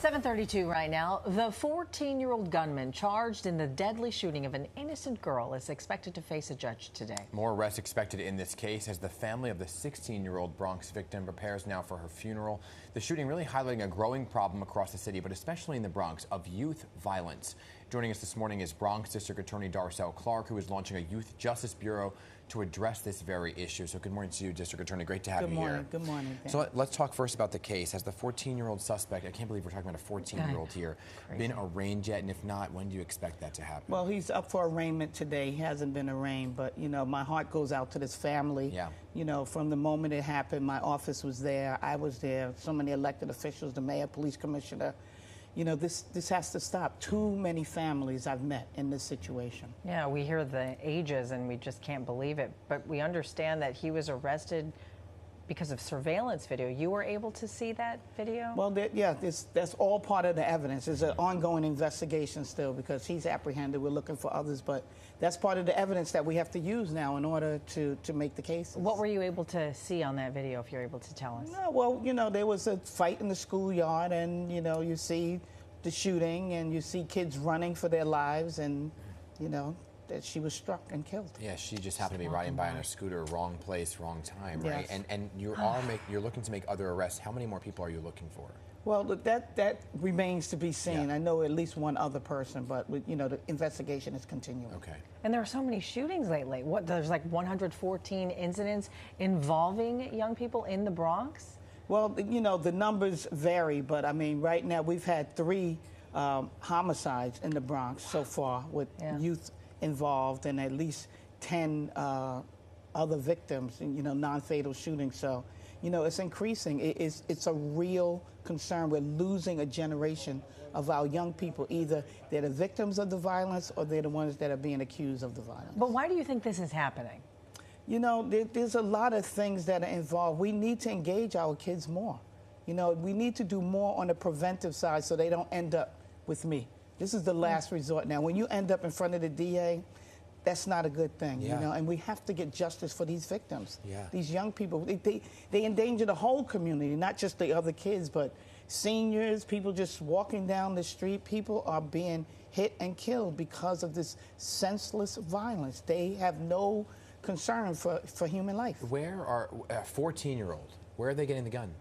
7:32 right now. The 14-year-old gunman charged in the deadly shooting of an innocent girl is expected to face a judge today. More arrests expected in this case as the family of the 16-year-old Bronx victim prepares now for her funeral. The shooting really highlighting a growing problem across the city, but especially in the Bronx, of youth violence. Joining us this morning is Bronx District Attorney Darcel Clark, who is launching a Youth Justice Bureau to address this very issue. So good morning to you, District Attorney. Great to have you here. Good morning. So let's talk first about the case. Has the 14-year-old suspect, I can't believe we're talking about a 14-year-old here, been arraigned yet? And if not, when do you expect that to happen? Well, he's up for arraignment today. He hasn't been arraigned, but, you know, my heart goes out to this family. Yeah. You know, from the moment it happened, my office was there. I was there. So many elected officials, the mayor, police commissioner. You know, this has to stop. Too many families I've met in this situation. Yeah, we hear the ages and we just can't believe it. But we understand that he was arrested because of surveillance video. You were able to see that video? Well, that's all part of the evidence. It's an ongoing investigation still because he's apprehended. We're looking for others, but that's part of the evidence that we have to use now in order to make the case. What were you able to see on that video, if you're able to tell us? No, well, you know, there was a fight in the schoolyard, and, you know, you see the shooting, and you see kids running for their lives, and, you know, that she was struck and killed. Yeah, she just happened to be riding by on a scooter, wrong place, wrong time, right? Yes. And you're looking to make other arrests. How many more people are you looking for? Well, that remains to be seen. Yeah. I know at least one other person, but, you know, the investigation is continuing. Okay. And there are so many shootings lately. There's like 114 incidents involving young people in the Bronx? Well, you know, the numbers vary, but I mean, right now we've had 3 homicides in the Bronx so far with youth involved, and at least 10 other victims, you know, non-fatal shootings. So, you know, it's increasing. It's a real concern. We're losing a generation of our young people. Either they're the victims of the violence or they're the ones that are being accused of the violence. But why do you think this is happening? You know, there's a lot of things that are involved. We need to engage our kids more. You know, we need to do more on the preventive side so they don't end up with me. This is the last resort now. When you end up in front of the DA, that's not a good thing, you know, and we have to get justice for these victims. Yeah. These young people, they endanger the whole community, not just the other kids, but seniors, people just walking down the street. People are being hit and killed because of this senseless violence. They have no concern for human life. Where are a 14-year-old? Where are they getting the gun?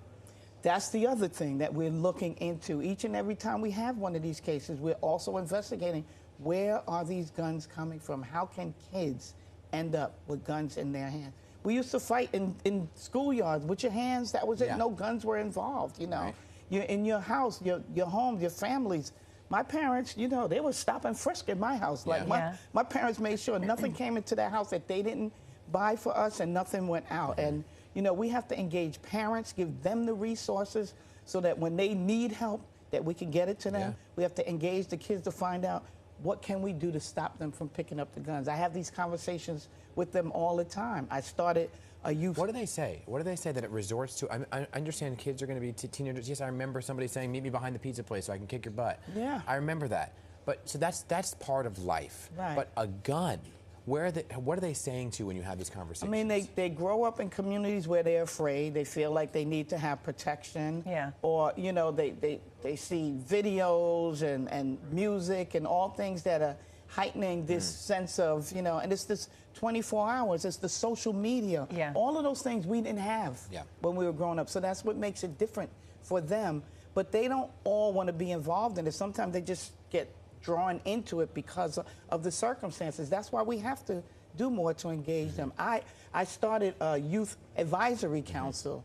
That's the other thing that we're looking into. Each and every time we have one of these cases, we're also investigating where are these guns coming from? How can kids end up with guns in their hands? We used to fight in schoolyards with your hands. That was it. No guns were involved, you know. Right. You're in your house, your home, your families. My parents, you know, they would stop and frisk in my house. Like my parents made sure nothing came into their house that they didn't buy for us, and nothing went out. And you know, we have to engage parents, give them the resources so that when they need help, that we can get it to them. We have to engage the kids to find out what can we do to stop them from picking up the guns. I have these conversations with them all the time. I started a youth. What do they say? What do they say that it resorts to? I understand kids are going to be teenagers. Yes, I remember somebody saying, meet me behind the pizza place so I can kick your butt. Yeah. I remember that. But so that's part of life. Right. But a gun, what are they saying to you when you have these conversations? I mean, they grow up in communities where they're afraid. They feel like they need to have protection. Yeah. Or, you know, they see videos and music and all things that are heightening this sense of, you know, and it's this 24 hours. It's the social media. Yeah. All of those things we didn't have when we were growing up. So that's what makes it different for them. But they don't all want to be involved in it. Sometimes they just get drawn into it because of the circumstances. That's why we have to do more to engage them. I started a youth advisory council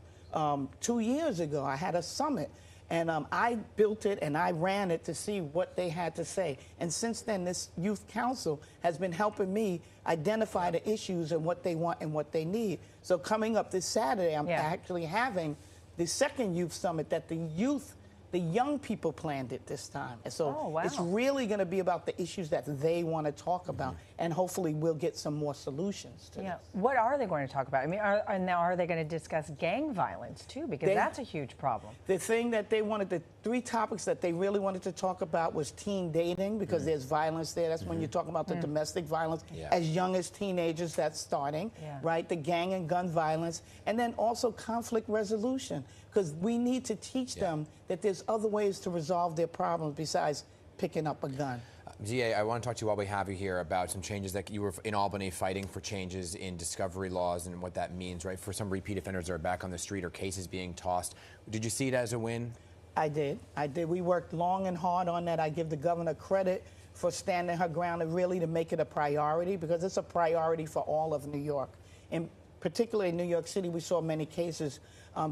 2 years ago. I had a summit, and I built it and I ran it to see what they had to say. And since then, this youth council has been helping me identify the issues and what they want and what they need. So coming up this Saturday, I'm actually having the second youth summit that the young people planned it this time. And so it's really going to be about the issues that they want to talk about, and hopefully we'll get some more solutions to this. What are they going to talk about? I mean, are they going to discuss gang violence too? Because that's a huge problem. The thing that they wanted, the 3 topics that they really wanted to talk about was teen dating, because there's violence there. That's when you're talking about the domestic violence. As young as teenagers, that's starting, right? The gang and gun violence. And then also conflict resolution. because we need to teach them that there's other ways to resolve their problems besides picking up a gun. DA, I want to talk to you while we have you here about some changes that you were in Albany fighting for changes in discovery laws and what that means, right? For some repeat offenders that are back on the street or cases being tossed. Did you see it as a win? I did. We worked long and hard on that. I give the governor credit for standing her ground and really to make it a priority, because it's a priority for all of New York. And particularly in New York City, we saw many cases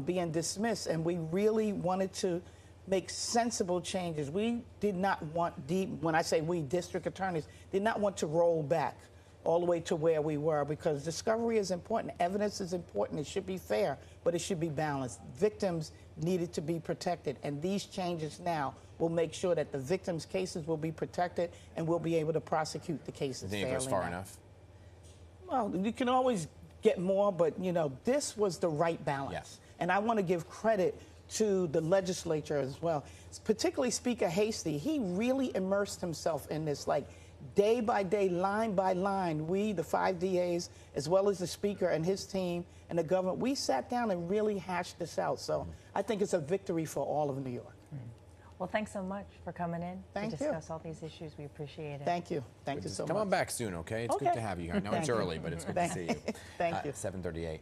being dismissed, and we really wanted to make sensible changes. We did not want when I say we, district attorneys, did not want to roll back all the way to where we were, because discovery is important, evidence is important, it should be fair, but it should be balanced. Victims needed to be protected, and these changes now will make sure that the victims' cases will be protected and we'll be able to prosecute the cases fairly. You think it goes far enough? Well, you can always get more, but this was the right balance. Yes. And I want to give credit to the legislature as well, particularly Speaker Hasty. He really immersed himself in this, like day by day, line by line. We, the 5 DAs, as well as the Speaker and his team and the government, we sat down and really hashed this out. So I think it's a victory for all of New York. Well, thanks so much for coming in to discuss all these issues. We appreciate it. Thank you. Thank you so much. Come on back soon, okay? It's good to have you here. I know it's early, but it's good to see you. Thank you. 7:38.